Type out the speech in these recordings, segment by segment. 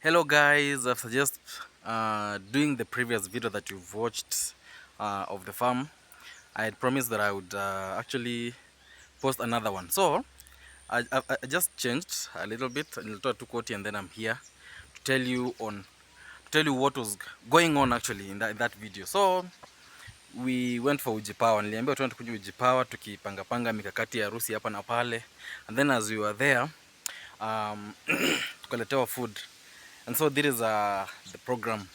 Hello guys, I've suggest doing the previous video that you've watched of the farm. I had promised that I would actually post another one. So I just changed a little bit, a little too quote, and then I'm here to tell you what was going on actually in that video. So we went for uji power. Niliambia tuende kuja uji power tukipanga mikakati ya harusi hapa na pale. And then as we were there tukaletewa food. And so this is the program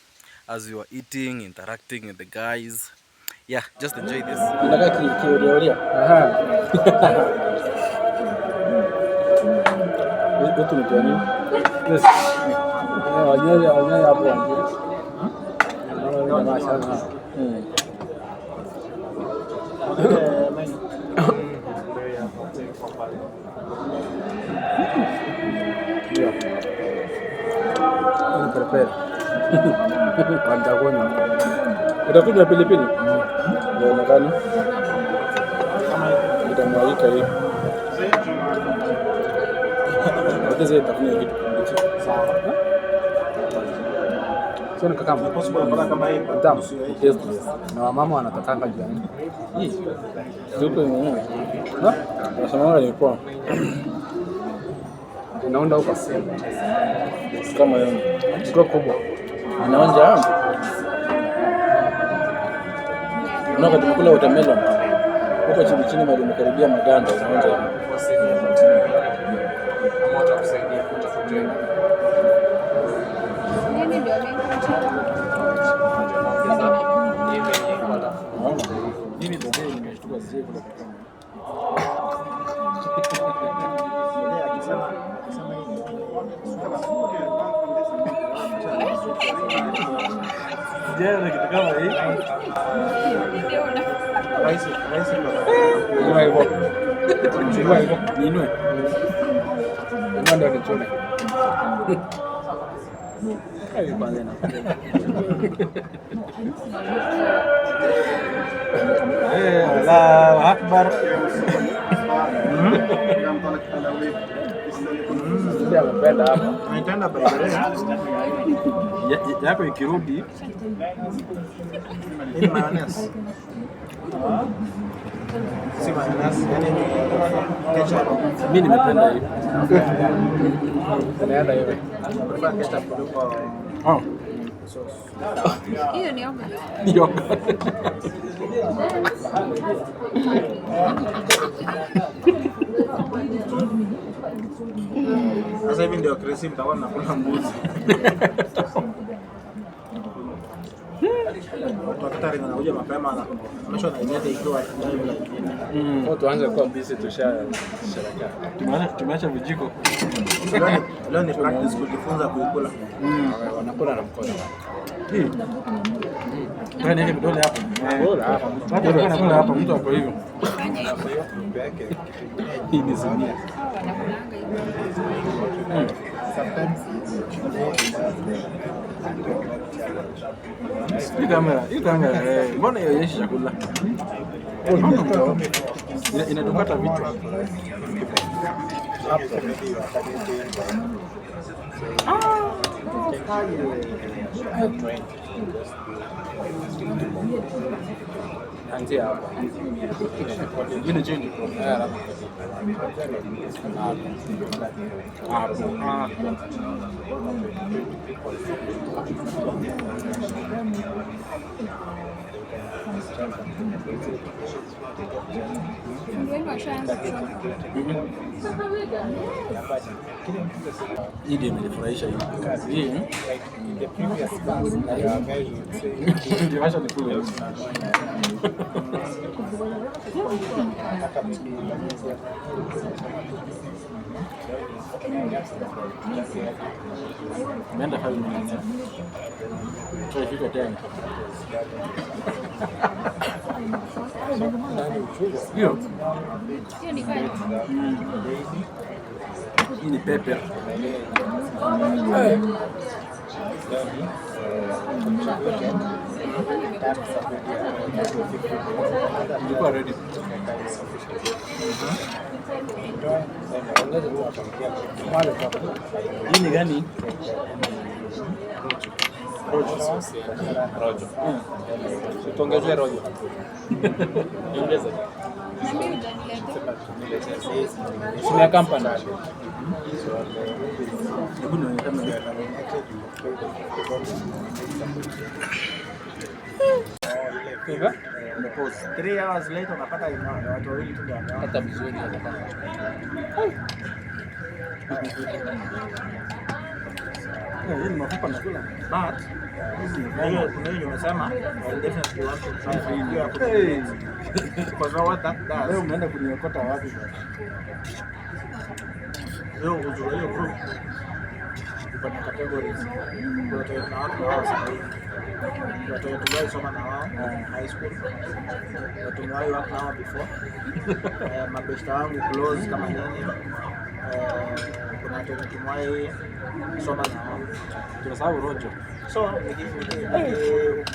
as you are eating, interacting with the guys. Yeah, just enjoy this. Utakunywa pilipili? Inaonekana. Nitamwalika hiyo. Ongeza itakunywa kitu kibichi. Sawa. Sio ni kaka kama hii. Tamu. Yes. Na mama wanatakanga jiani. Hii. Zuko mwenyewe. Ha? Nasema ni poa. Inaonda huko kama hiyo. Siko kubwa. Inaonja. Unaona tumekula watermelon. Huko chini chini bado umekaribia maganda inaonja. Moto kusaidia kutafuta. Nini ndio mimi ndio nimeshtuka zile kula kama. Jana kitu kama hii. Raisi. Ndio hivyo. Ndio hivyo. Ninue. Ndio nichome. Hayo bana. Allahu Akbar. Ndio anapenda hapa. Anaenda barabara. Yako ikirudi ni mayonnaise. Si mayonnaise, yani ketchup. Mimi nimependa hiyo. Naenda hiyo. Prefer ketchup kuliko sauce. Hiyo ni yogurt. Sasa hivi ndio Chris mtakuwa mnakula mbuzi. Daktari anakuja mapema na amesha naileta ikiwa live. Tuanze kuwa busy tusharaka. Tumeacha vijiko. Leo ni practice kujifunza kuikula. Wanakula na mkono. Hii. Tuna nini vidole hapa? Bora hapa. Watu wanakula hapa mtu hapo hivyo. Hii ni zimia. Hii kamera, mbona haionyeshi chakula? Inatukata vitu. Anzia hapa. Mimi chini. Hii imenifurahisha hii. Ndio acha nikule. Nenda hali nyingine. Tuifike tena. Hiyo ni gani? Hii ni pepe. Tulikuwa ready. Hii ni gani? Rojo. Tuongezee rojo. Niongeze. Sina kampani. Hivi? 3 hours later unapata watu wawili tu ndio Hata vizuri hata. hii ni mafupa na kula. But hiyo unasema I definitely want to try for because what that does. Leo umeenda kuniokota wapi? Leo uzuri hiyo group kuna categories. Kuna watu wao sahihi. Watu wetu soma na wao high school. Watu tumewahi work nao before. Mabesta wangu close kama nyinyi. Kuna watu tumewahi soma na wao. Tunasahau rojo. So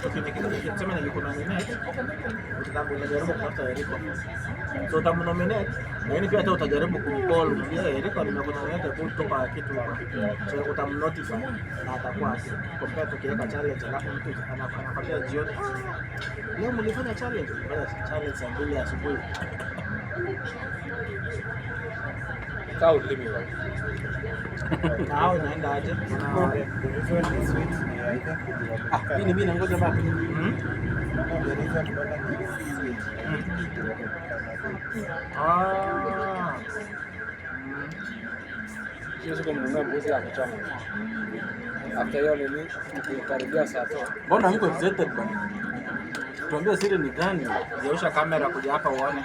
ukisema nilikuwa nominate, utajaribu kutafuta Eriko. So utamunominate, lakini pia hata utajaribu kumcall mwambie Eriko nimekunominate kutoka kitu hapo. So utamnotify na atakuwa compare tukiweka challenge alafu mtu anakwambia jioni. Leo mlifanya challenge, saa 2 asubuhi. Kau limiwa. Nao inaenda aje? Hii ni mimi nangoja baba. Sio siku mnunua mbuzi ya kuchoma. After hiyo nini tukikaribia saa 4. Mbona mko excited bwana? Tuambie siri ni gani? Geusha kamera kuja hapa uone.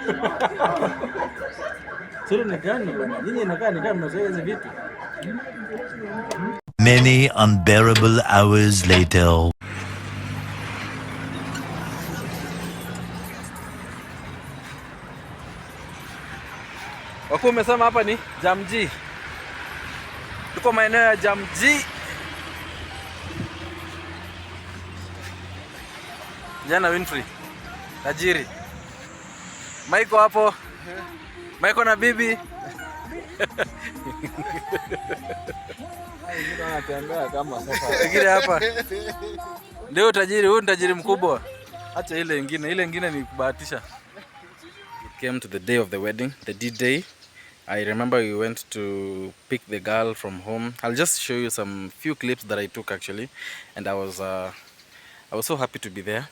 Siri ni gani bwana? Nyinyi inakaa ni kama mnazoea hizo vitu. Many unbearable hours later. Wakuu umesema hapa ni Jamji. Tuko maeneo ya Jamji. Jana Winfrey. Tajiri. Maiko hapo. Maiko na bibi. Anatembea kama sasa. Wengine hapa. Ndio tajiri, huyu ni tajiri mkubwa. Acha ile ingine ni kubahatisha. It came to the day of the wedding, the D-Day. I remember we went to pick the girl from home. I'll just show you some few clips that I took actually, and I was so happy to be there.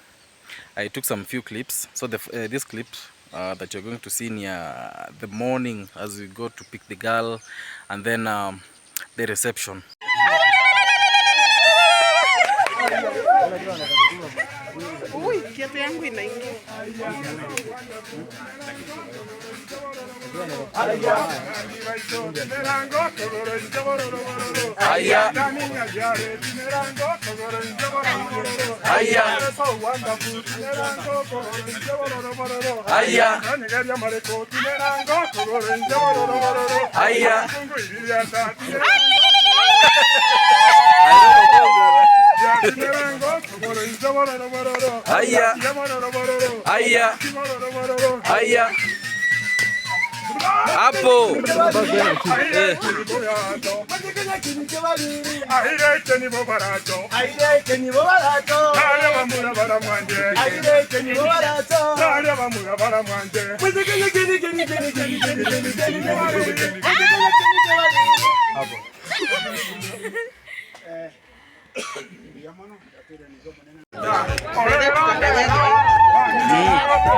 I took some few clips. So this clip that you're going to see near the morning as we go to pick the girl, and then the reception. Kiatu yangu inaingia. Aya. Aya. Aya. Aya. Aya. Aya. Aya. Hapo.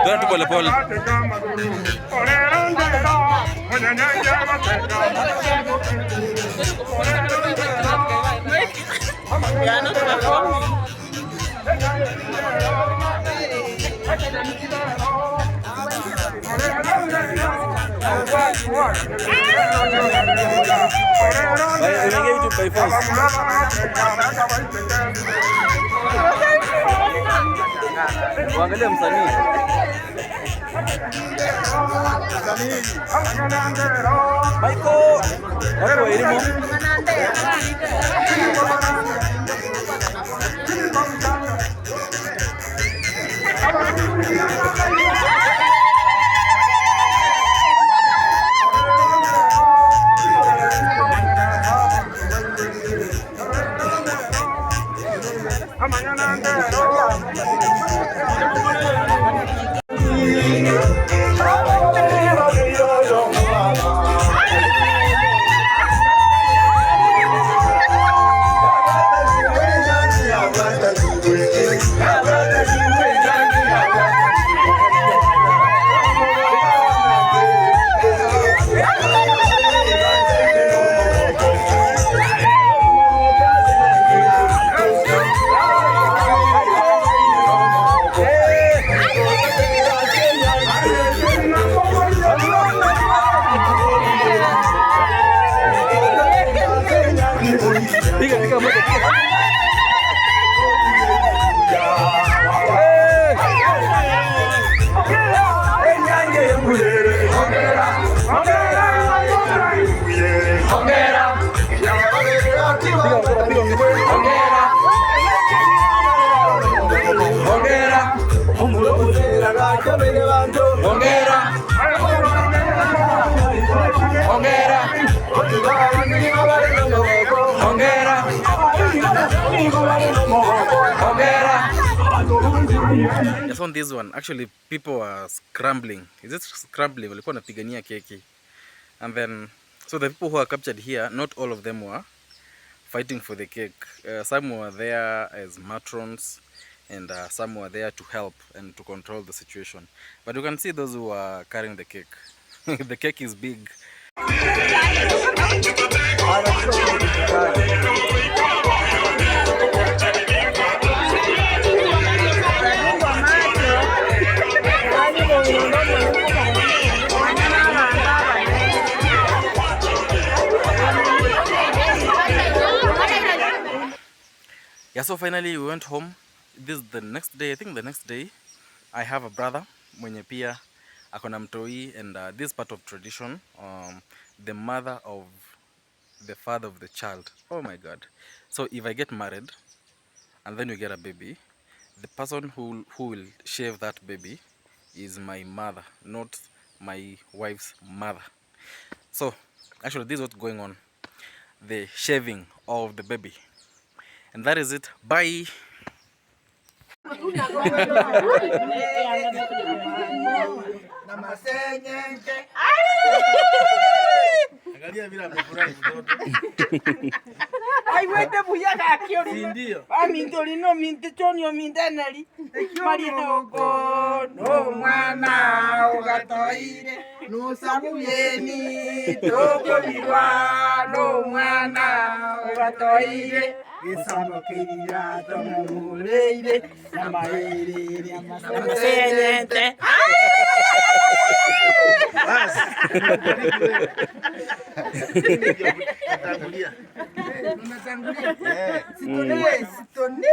Tuende pole pole. Waangalie msanii. Michael, hapo elimu. Yes, on this one, actually people are scrambling. Is it scrambling? Walikuwa wanapigania keki. And then, so the people who are captured here, not all of them were fighting for the cake. Some were there as matrons, and some were there to help and to control the situation. But you can see those who are carrying the cake. The cake is big. Yeah, so finally we went home. This is the next day. I think the next day I have a brother mwenye pia akona mtoi, and this part of tradition, the mother of the father of the child. Oh my god. So if I get married and then you get a baby, the person who will shave that baby is my mother, not my wife's mother. So actually this is what's going on, the shaving of the baby. And that is it. Bye. Ai wete buya ka kiori. Ndio. Amindoli no minte chonyo mindeneli. Mari noko no mwana ugatoire. No samuyeni toko birwa no mwana ugatoire. Isamo kirira tomuleire na maere na senyente. Sitoni.